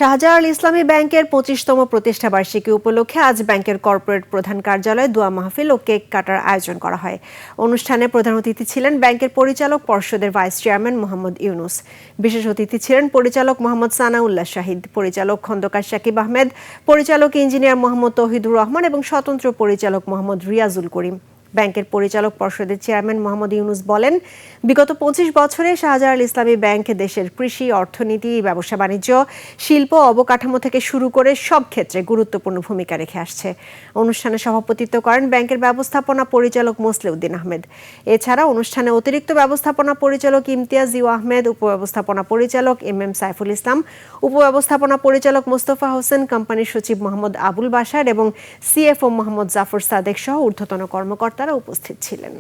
শাহজালাল ইসলামী ব্যাংকের ২৫তম প্রতিষ্ঠাবার্ষিকী উপলক্ষে আজ ব্যাংকের কর্পোরেট প্রধান কার্যালয়ে দোয়া মাহফিল ও কেক কাটার আয়োজন করা হয়। অনুষ্ঠানে প্রধান অতিথি ছিলেন ব্যাংকের পরিচালক পর্ষদের ভাইস চেয়ারম্যান মোহাম্মদ ইউনুস। বিশেষ অতিথি ছিলেন পরিচালক মোহাম্মদ সানাউল্লাহ শাহিদ, পরিচালক খন্দকার শাকিব আহমেদ, পরিচালক ইঞ্জিনিয়ার মোহাম্মদ তৌহিদুর রহমান এবং স্বতন্ত্র পরিচালক মোহাম্মদ রিয়াজুল করিম। ব্যাংকের পরিচালক পর্ষদের চেয়ারম্যান মোহাম্মদ ইউনুস বলেন, বিগত ২৫ বছরে শাহজালাল ইসলামী ব্যাংক দেশের কৃষি, অর্থনীতি, ব্যবসা বাণিজ্য, শিল্প, অবকাঠামো থেকে শুরু করে সব ক্ষেত্রে গুরুত্বপূর্ণ ভূমিকা রেখে আসছে। অনুষ্ঠানে সভাপতিত্ব করেন ব্যাংকের ব্যবস্থাপনা পরিচালক মোসলেউদ্দিন আহমেদ। এছাড়া অনুষ্ঠানে অতিরিক্ত ব্যবস্থাপনা পরিচালক ইমতিয়াজ ইউ আহমেদ, উপব্যবস্থাপনা পরিচালক এম সাইফুল ইসলাম, উপব্যবস্থাপনা পরিচালক মোস্তফা হোসেন, কোম্পানির সচিব মোহাম্মদ আবুল বাশার এবং সিএফও মোহাম্মদ জাফর সাদেক সহ ঊর্ধ্বতন কর্মকর্তারা উপস্থিত ছিলেন।